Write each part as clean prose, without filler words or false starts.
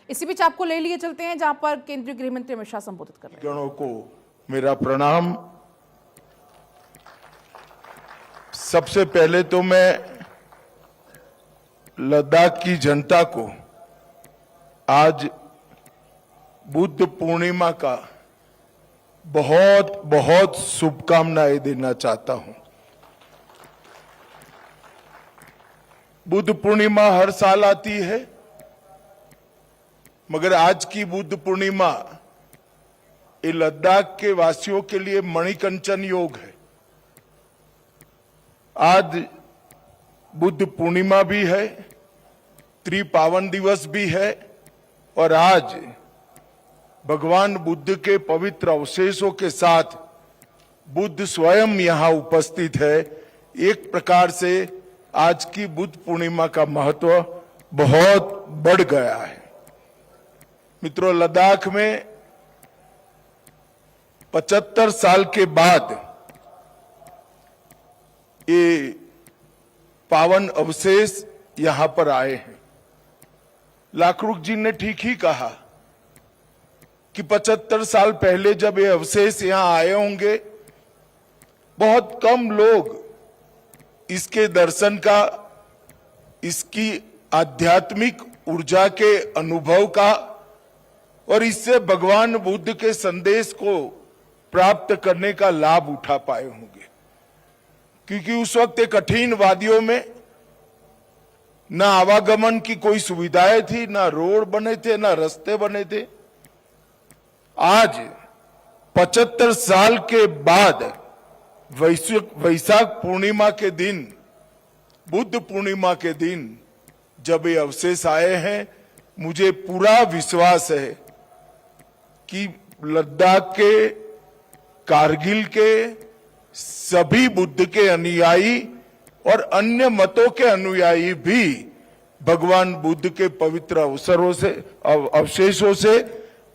इसी बीच आपको ले लिए चलते हैं जहां पर केंद्रीय गृह मंत्री अमित शाह संबोधित कर रहे हैं। गणों को मेरा प्रणाम। सबसे पहले तो मैं लद्दाख की जनता को आज बुद्ध पूर्णिमा का बहुत बहुत शुभकामनाएं देना चाहता हूं। बुद्ध पूर्णिमा हर साल आती है, मगर आज की बुद्ध पूर्णिमा ये लद्दाख के वासियों के लिए मणिकंचन योग है। आज बुद्ध पूर्णिमा भी है, त्रिपावन दिवस भी है और आज भगवान बुद्ध के पवित्र अवशेषों के साथ बुद्ध स्वयं यहां उपस्थित है। एक प्रकार से आज की बुद्ध पूर्णिमा का महत्व बहुत बढ़ गया है। मित्रों, लद्दाख में 75 साल के बाद ये पावन अवशेष यहां पर आए हैं। लाखरुख जी ने ठीक ही कहा कि 75 साल पहले जब ये अवशेष यहां आए होंगे, बहुत कम लोग इसके दर्शन का, इसकी आध्यात्मिक ऊर्जा के अनुभव का और इससे भगवान बुद्ध के संदेश को प्राप्त करने का लाभ उठा पाए होंगे। क्योंकि उस वक्त एक कठिन वादियों में न आवागमन की कोई सुविधाएं थी, न रोड बने थे, न रास्ते बने थे। आज 75 साल के बाद वैशाख पूर्णिमा के दिन, बुद्ध पूर्णिमा के दिन जब ये अवशेष आए हैं, मुझे पूरा विश्वास है कि लद्दाख के, कारगिल के सभी बुद्ध के अनुयायी और अन्य मतों के अनुयायी भी भगवान बुद्ध के पवित्र अवसरों से, अवशेषों से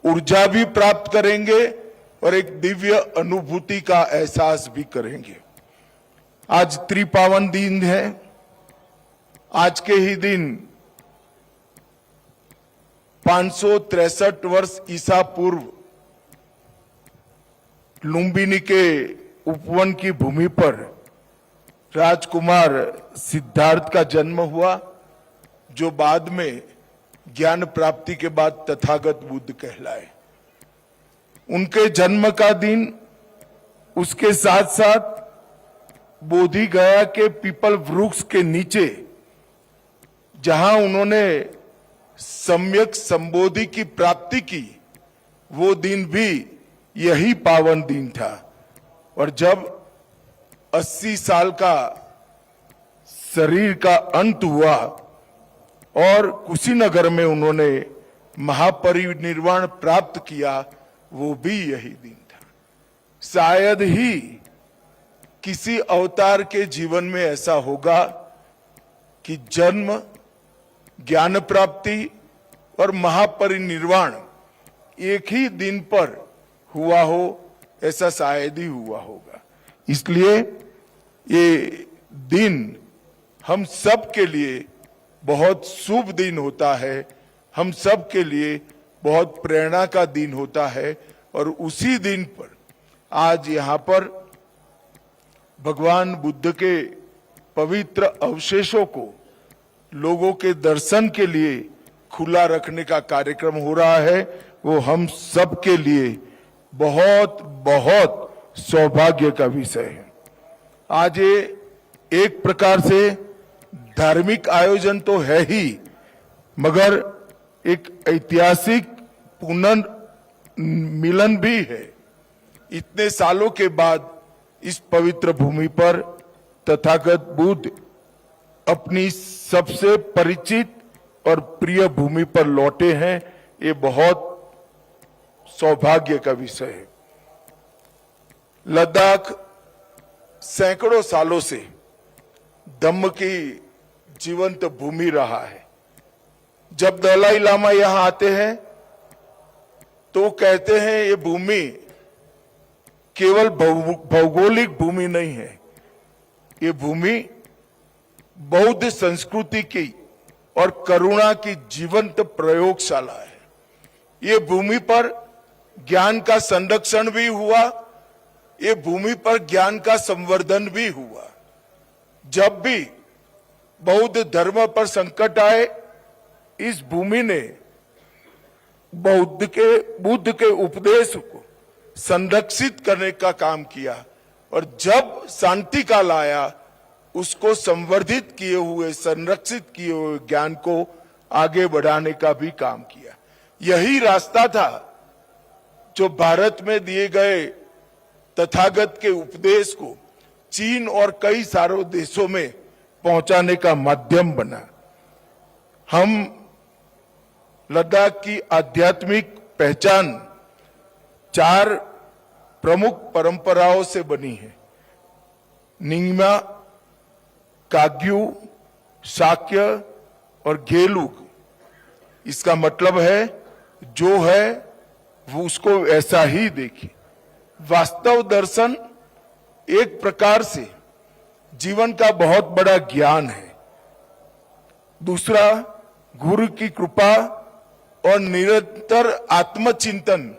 ऊर्जा भी प्राप्त करेंगे और एक दिव्य अनुभूति का एहसास भी करेंगे। आज त्रिपावन दिन है। आज के ही दिन 563 वर्ष ईसा पूर्व लुम्बिनी के उपवन की भूमि पर राजकुमार सिद्धार्थ का जन्म हुआ, जो बाद में ज्ञान प्राप्ति के बाद तथागत बुद्ध कहलाए। उनके जन्म का दिन, उसके साथ साथ बोधि गया के पीपल वृक्ष के नीचे जहां उन्होंने सम्यक संबोधि की प्राप्ति की, वो दिन भी यही पावन दिन था। और जब 80 साल का शरीर का अंत हुआ और कुशीनगर में उन्होंने महापरिनिर्वाण प्राप्त किया, वो भी यही दिन था। शायद ही किसी अवतार के जीवन में ऐसा होगा कि जन्म, ज्ञान प्राप्ति और महापरिनिर्वाण एक ही दिन पर हुआ हो, ऐसा शायद ही हुआ होगा। इसलिए ये दिन हम सब के लिए बहुत शुभ दिन होता है, हम सब के लिए बहुत प्रेरणा का दिन होता है। और उसी दिन पर आज यहाँ पर भगवान बुद्ध के पवित्र अवशेषों को लोगों के दर्शन के लिए खुला रखने का कार्यक्रम हो रहा है। वो हम सब के लिए बहुत बहुत सौभाग्य का विषय है। आज ये एक प्रकार से धार्मिक आयोजन तो है ही, मगर एक ऐतिहासिक पुनर्मिलन भी है। इतने सालों के बाद इस पवित्र भूमि पर तथागत बुद्ध अपनी सबसे परिचित और प्रिय भूमि पर लौटे हैं। ये बहुत सौभाग्य का विषय है। लद्दाख सैकड़ों सालों से धम्म की जीवंत भूमि रहा है। जब दलाई लामा यहां आते हैं तो कहते हैं ये भूमि केवल भौगोलिक भूमि नहीं है, ये भूमि बौद्ध संस्कृति की और करुणा की जीवंत प्रयोगशाला है। ये भूमि पर ज्ञान का संरक्षण भी हुआ, ये भूमि पर ज्ञान का संवर्धन भी हुआ। जब भी बौद्ध धर्म पर संकट आए, इस भूमि ने बुद्ध के उपदेश को संरक्षित करने का काम किया, और जब शांति काल आया उसको संवर्धित किए हुए, संरक्षित किए हुए ज्ञान को आगे बढ़ाने का भी काम किया। यही रास्ता था जो भारत में दिए गए तथागत के उपदेश को चीन और कई सारे देशों में पहुंचाने का माध्यम बना। हम लद्दाख की आध्यात्मिक पहचान 4 प्रमुख परंपराओं से बनी है: निंगमा, काग्यू, शाक्य और गेलुक। इसका मतलब है जो है वो उसको ऐसा ही देखे। वास्तव दर्शन एक प्रकार से जीवन का बहुत बड़ा ज्ञान है। दूसरा, गुरु की कृपा और निरंतर आत्मचिंतन